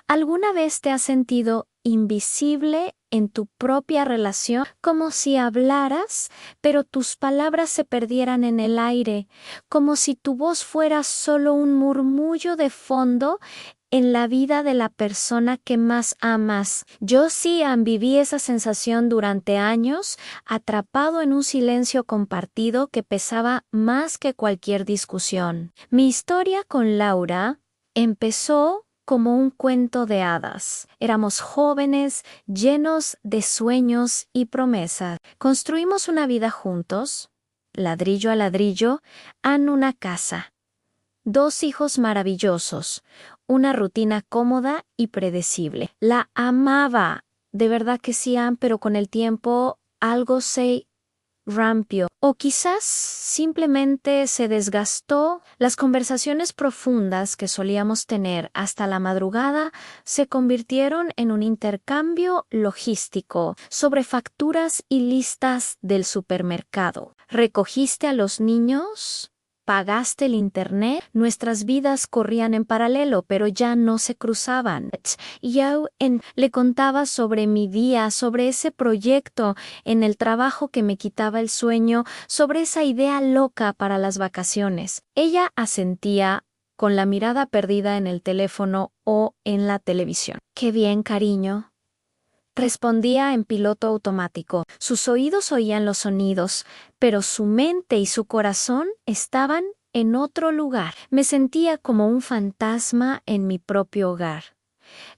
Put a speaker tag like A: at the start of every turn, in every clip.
A: ¿Alguna vez te has sentido invisible en tu propia relación, como si hablaras, pero tus palabras se perdieran en el aire, como si tu voz fuera solo un murmullo de fondo en la vida de la persona que más amas? Yo sí viví esa sensación durante años, atrapado en un silencio compartido que pesaba más que cualquier discusión. Mi historia con Laura empezó como un cuento de hadas. Éramos jóvenes, llenos de sueños y promesas. Construimos una vida juntos, ladrillo a ladrillo, en una casa. 2 hijos maravillosos, una rutina cómoda y predecible. La amaba, de verdad que sí, pero con el tiempo algo se rampió. O quizás simplemente se desgastó. Las conversaciones profundas que solíamos tener hasta la madrugada se convirtieron en un intercambio logístico sobre facturas y listas del supermercado. ¿Recogiste a los niños? ¿Pagaste el internet? Nuestras vidas corrían en paralelo, pero ya no se cruzaban. Le contaba sobre mi día, sobre ese proyecto en el trabajo que me quitaba el sueño, sobre esa idea loca para las vacaciones. Ella asentía con la mirada perdida en el teléfono o en la televisión. «Qué bien, cariño», respondía en piloto automático. Sus oídos oían los sonidos, pero su mente y su corazón estaban en otro lugar. Me sentía como un fantasma en mi propio hogar.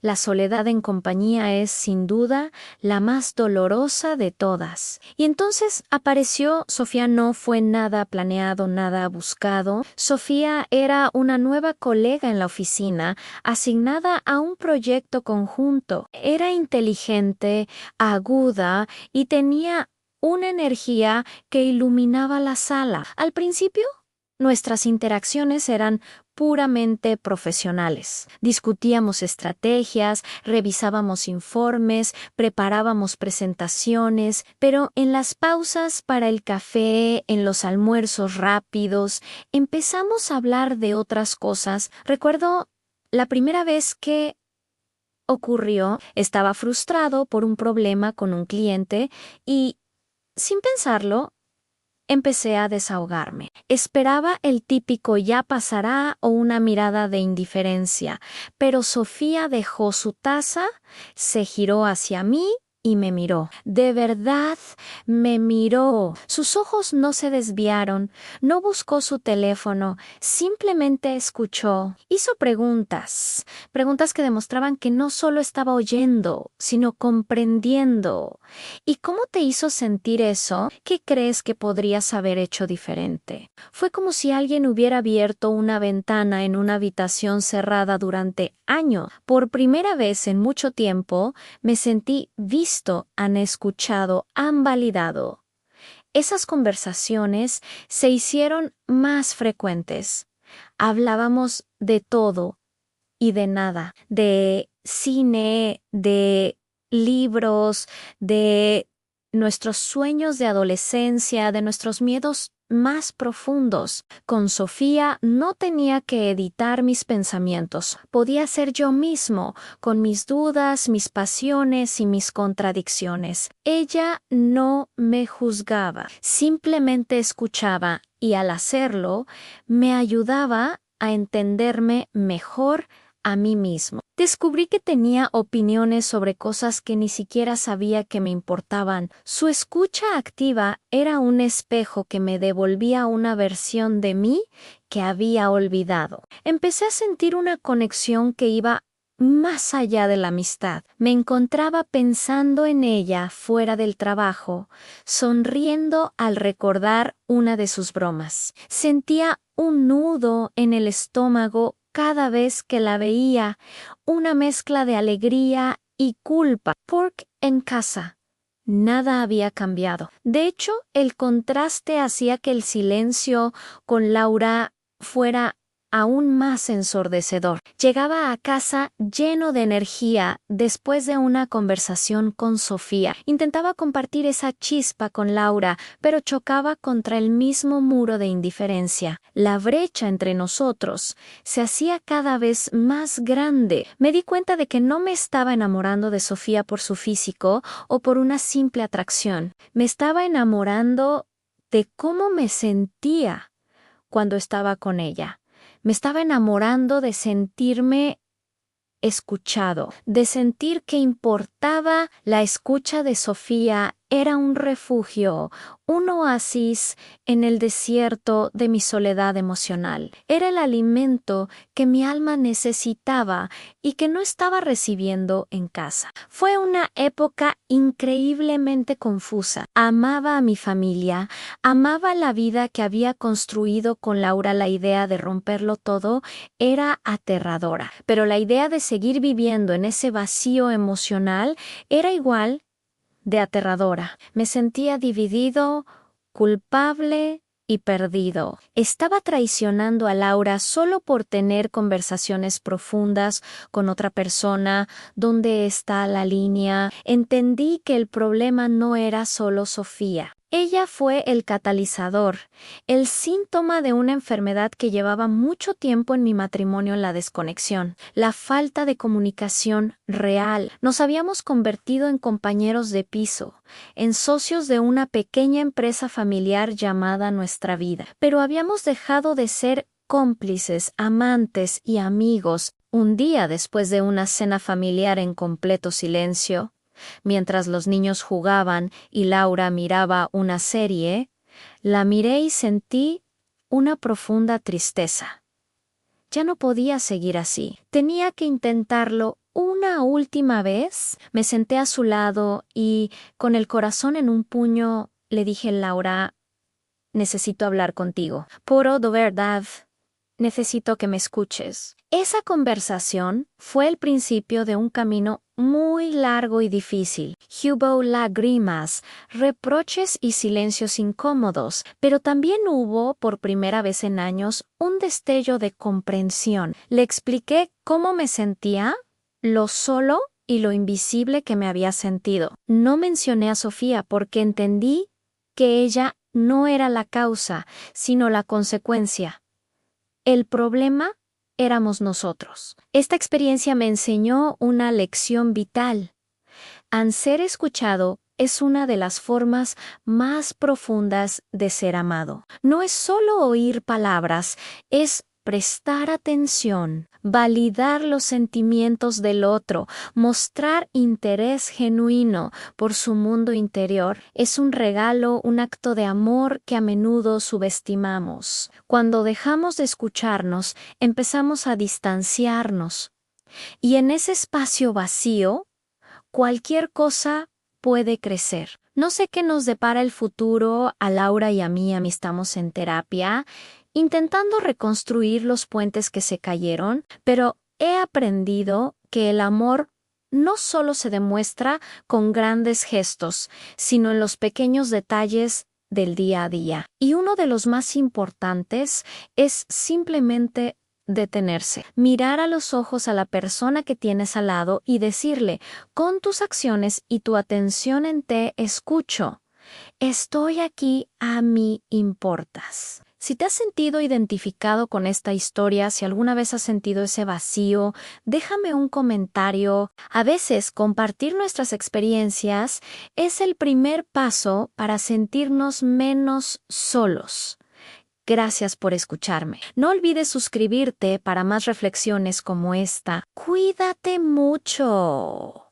A: La soledad en compañía es, sin duda, la más dolorosa de todas. Y entonces apareció Sofía. No fue nada planeado, nada buscado. Sofía era una nueva colega en la oficina, asignada a un proyecto conjunto. Era inteligente, aguda y tenía una energía que iluminaba la sala. Al principio, nuestras interacciones eran puramente profesionales. Discutíamos estrategias, revisábamos informes, preparábamos presentaciones, pero en las pausas para el café, en los almuerzos rápidos, empezamos a hablar de otras cosas. Recuerdo la primera vez que ocurrió, estaba frustrado por un problema con un cliente y, sin pensarlo, empecé a desahogarme. Esperaba el típico «ya pasará» o una mirada de indiferencia, pero Sofía dejó su taza, se giró hacia mí y me miró. De verdad, me miró. Sus ojos no se desviaron, no buscó su teléfono, simplemente escuchó. Hizo preguntas que demostraban que no solo estaba oyendo, sino comprendiendo. ¿Y cómo te hizo sentir eso? ¿Qué crees que podrías haber hecho diferente? Fue como si alguien hubiera abierto una ventana en una habitación cerrada durante años. Por primera vez en mucho tiempo, me sentí visto, han escuchado, han validado. Esas conversaciones se hicieron más frecuentes. Hablábamos de todo y de nada, de cine, de libros, de nuestros sueños de adolescencia, de nuestros miedos más profundos. Con Sofía no tenía que editar mis pensamientos, podía ser yo mismo, con mis dudas, mis pasiones y mis contradicciones. Ella no me juzgaba, simplemente escuchaba y al hacerlo me ayudaba a entenderme mejor a mí mismo. Descubrí que tenía opiniones sobre cosas que ni siquiera sabía que me importaban. Su escucha activa era un espejo que me devolvía una versión de mí que había olvidado. Empecé a sentir una conexión que iba más allá de la amistad. Me encontraba pensando en ella fuera del trabajo, sonriendo al recordar una de sus bromas. Sentía un nudo en el estómago cada vez que la veía, una mezcla de alegría y culpa. Porque en casa nada había cambiado. De hecho, el contraste hacía que el silencio con Laura fuera aún más ensordecedor. Llegaba a casa lleno de energía después de una conversación con Sofía. Intentaba compartir esa chispa con Laura, pero chocaba contra el mismo muro de indiferencia. La brecha entre nosotros se hacía cada vez más grande. Me di cuenta de que no me estaba enamorando de Sofía por su físico o por una simple atracción. Me estaba enamorando de cómo me sentía cuando estaba con ella. Me estaba enamorando de sentirme escuchado, de sentir que importaba. La escucha de Sofía era un refugio, un oasis en el desierto de mi soledad emocional. Era el alimento que mi alma necesitaba y que no estaba recibiendo en casa. Fue una época increíblemente confusa. Amaba a mi familia, amaba la vida que había construido con Laura. La idea de romperlo todo era aterradora, pero la idea de seguir viviendo en ese vacío emocional era igual de aterradora. Me sentía dividido, culpable y perdido. Estaba traicionando a Laura solo por tener conversaciones profundas con otra persona. ¿Dónde está la línea? Entendí que el problema no era solo Sofía. Ella fue el catalizador, el síntoma de una enfermedad que llevaba mucho tiempo en mi matrimonio, la desconexión, la falta de comunicación real. Nos habíamos convertido en compañeros de piso, en socios de una pequeña empresa familiar llamada Nuestra Vida, pero habíamos dejado de ser cómplices, amantes y amigos. Un día después de una cena familiar en completo silencio, mientras los niños jugaban y Laura miraba una serie, la miré y sentí una profunda tristeza. Ya no podía seguir así. Tenía que intentarlo una última vez. Me senté a su lado y, con el corazón en un puño, le dije: Laura, necesito hablar contigo. Puro de verdad. Necesito que me escuches. Esa conversación fue el principio de un camino muy largo y difícil. Hubo lágrimas, reproches y silencios incómodos, pero también hubo, por primera vez en años, un destello de comprensión. Le expliqué cómo me sentía, lo solo y lo invisible que me había sentido. No mencioné a Sofía porque entendí que ella no era la causa, sino la consecuencia. El problema éramos nosotros. Esta experiencia me enseñó una lección vital. Al ser escuchado es una de las formas más profundas de ser amado. No es solo oír palabras, es prestar atención, validar los sentimientos del otro, mostrar interés genuino por su mundo interior. Es un regalo, un acto de amor que a menudo subestimamos. Cuando dejamos de escucharnos, empezamos a distanciarnos. Y en ese espacio vacío, cualquier cosa puede crecer. No sé qué nos depara el futuro. A Laura y a mí estamos en terapia, intentando reconstruir los puentes que se cayeron, pero he aprendido que el amor no solo se demuestra con grandes gestos, sino en los pequeños detalles del día a día. Y uno de los más importantes es simplemente detenerse, mirar a los ojos a la persona que tienes al lado y decirle: con tus acciones y tu atención te escucho. Estoy aquí, a mí importas. Si te has sentido identificado con esta historia, si alguna vez has sentido ese vacío, déjame un comentario. A veces compartir nuestras experiencias es el primer paso para sentirnos menos solos. Gracias por escucharme. No olvides suscribirte para más reflexiones como esta. Cuídate mucho.